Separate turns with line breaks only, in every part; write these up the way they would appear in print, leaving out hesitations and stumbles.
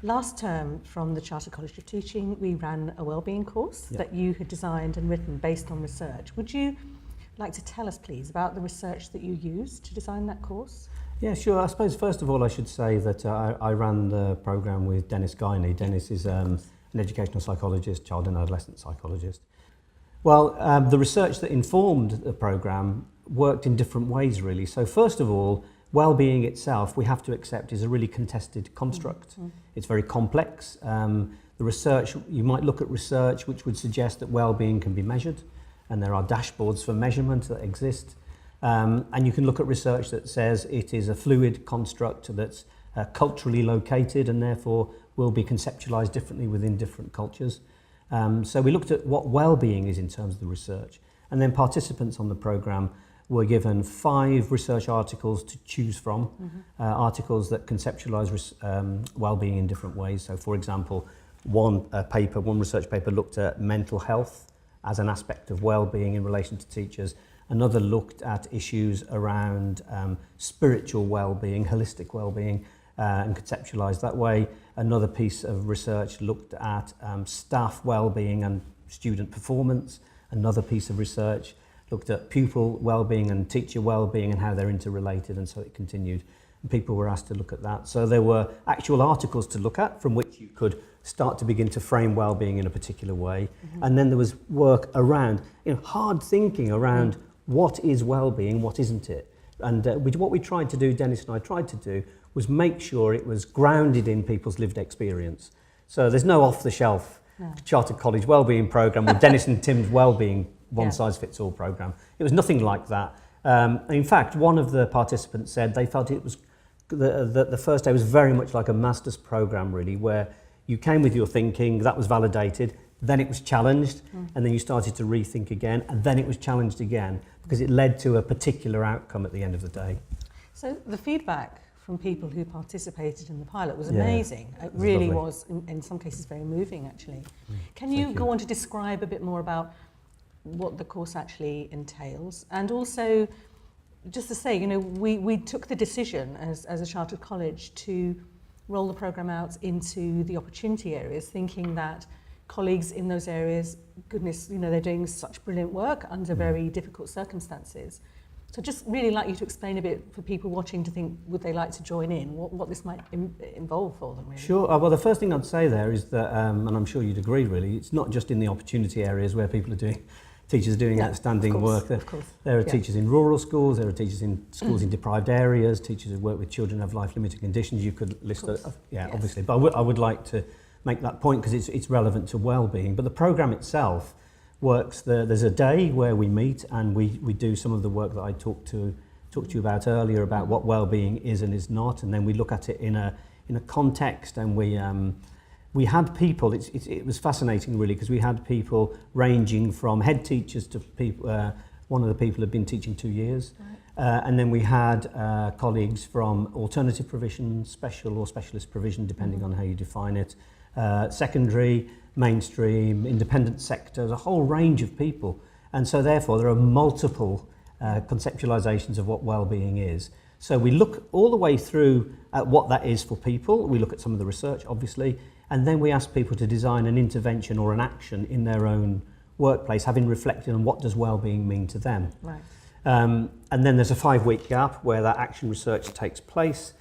Last term from the Chartered College of Teaching, we ran a wellbeing course that you had designed and written based on research. Would you like to tell us, please, about the research that you used to design that course?
Yeah, sure. I suppose first of all I should say that I ran the programme with Dennis Guiney. Dennis is an educational psychologist, child and adolescent psychologist. Well, the research that informed the programme worked in different ways really. So first of all, well-being itself, we have to accept, is a really contested construct. It's very complex. The research, you might look at research which would suggest that well-being can be measured, and there are dashboards for measurement that exist. And you can look at research that says it is a fluid construct that's culturally located and therefore will be conceptualized differently within different cultures. So we looked at what well-being is in terms of the research, and then participants on the programme were given 5 research articles to choose from, articles that conceptualise well-being in different ways. So for example, one research paper looked at mental health as an aspect of well-being in relation to teachers. Another looked at issues around spiritual well-being, holistic well-being, and conceptualised that way. Another piece of research looked at staff well-being and student performance. Another piece of research looked at pupil well-being and teacher well-being and how they're interrelated, and so it continued. And people were asked to look at that. So there were actual articles to look at from which you could start to begin to frame well-being in a particular way. And then there was work around, hard thinking around what is well-being, what isn't it. And what we tried to do, Dennis and I tried to do, was make sure it was grounded in people's lived experience. So there's no off-the-shelf Chartered College wellbeing programme with Dennis and Tim's wellbeing one-size-fits-all programme. It was nothing like that. In fact, one of the participants said they felt it was the first day was very much like a master's programme, really, where you came with your thinking, that was validated, then it was challenged, and then you started to rethink again, and then it was challenged again, because it led to a particular outcome at the end of the day.
So the feedback from people who participated in the pilot was amazing. It really was, in some cases, very moving, actually. Can you go on to describe a bit more about what the course actually entails? And also, just to say, we took the decision as a chartered college to roll the programme out into the opportunity areas, thinking that colleagues in those areas, goodness, they're doing such brilliant work under very difficult circumstances. So just really like you to explain a bit for people watching to think, would they like to join in, what this might involve for them, really? Sure.
Well, the first thing I'd say there is that, and I'm sure you'd agree really, it's not just in the opportunity areas where people are doing, teachers are doing outstanding work. There are teachers in rural schools, there are teachers in schools in deprived areas, teachers who work with children who have life-limiting conditions. You could list, obviously, but I would like to make that point because it's relevant to well-being. But the programme itself works. There's a day where we meet and we do some of the work that I talked to you about earlier about what well-being is and is not, and then we look at it in a context, and we had people. It was fascinating really, because we had people ranging from head teachers to people. One of the people had been teaching 2 years, and then we had colleagues from alternative provision, special or specialist provision, depending on how you define it, secondary, mainstream, independent sectors, a whole range of people. And so therefore there are multiple conceptualizations of what well-being is. So we look all the way through at what that is for people. We look at some of the research, obviously, and then we ask people to design an intervention or an action in their own workplace, having reflected on what does well-being mean to them.
Right.
And then there's a 5-week gap where that action research takes place.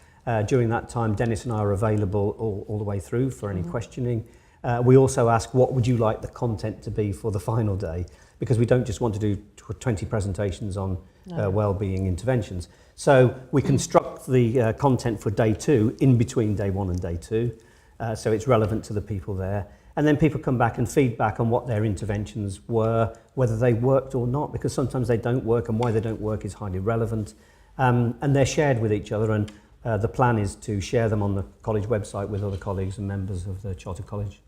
During that time, Dennis and I are available all the way through for any questioning. We also ask, what would you like the content to be for the final day? Because we don't just want to do 20 presentations on well-being interventions. So we construct the content for day 2 in between day 1 and day 2. So it's relevant to the people there. And then people come back and feedback on what their interventions were, whether they worked or not, because sometimes they don't work, and why they don't work is highly relevant. And they're shared with each other, and the plan is to share them on the college website with other colleagues and members of the Chartered College.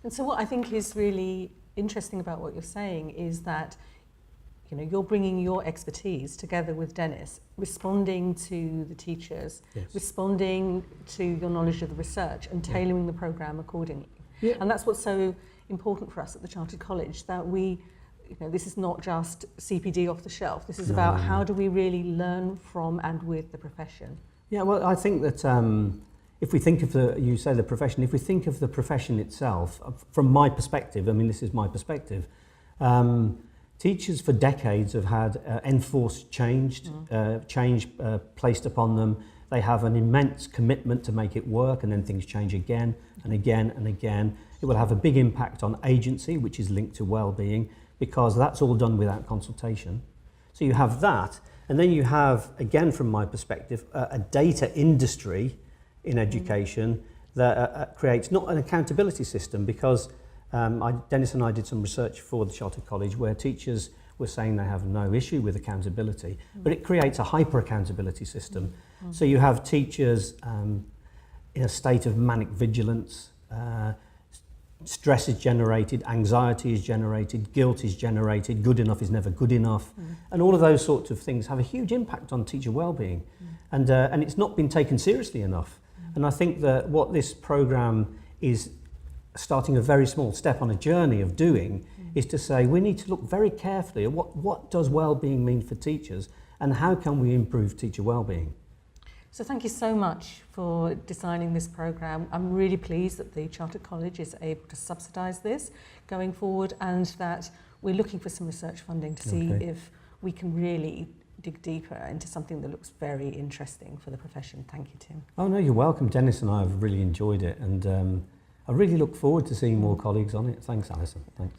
And so what I think is really interesting about what you're saying is that you're bringing your expertise together with Dennis, responding to the teachers, responding to your knowledge of the research, and tailoring the programme accordingly. Yeah. And that's what's so important for us at the Chartered College, that we, this is not just CPD off the shelf. This is about how do we really learn from and with the profession.
Yeah, well, I think that if we think of you say the profession, if we think of the profession itself, from my perspective, I mean, this is my perspective, teachers for decades have had enforced change placed upon them. They have an immense commitment to make it work, and then things change again and again and again. It will have a big impact on agency, which is linked to well-being, because that's all done without consultation. So you have that, and then you have, again from my perspective, a data industry in education that creates not an accountability system, because Dennis and I did some research for the Chartered College where teachers were saying they have no issue with accountability, but it creates a hyper-accountability system. So you have teachers in a state of manic vigilance, stress is generated, anxiety is generated, guilt is generated, good enough is never good enough, and all of those sorts of things have a huge impact on teacher well-being, and it's not been taken seriously enough. And I think that what this programme is starting a very small step on a journey of doing is to say we need to look very carefully at what does well-being mean for teachers, and how can we improve teacher well-being.
So thank you so much for designing this programme. I'm really pleased that the Chartered College is able to subsidise this going forward, and that we're looking for some research funding to see if we can really dig deeper into something that looks very interesting for the profession. Thank you, Tim.
Oh no, you're welcome. Dennis and I have really enjoyed it, and I really look forward to seeing more colleagues on it. Thanks, Alison. Thanks.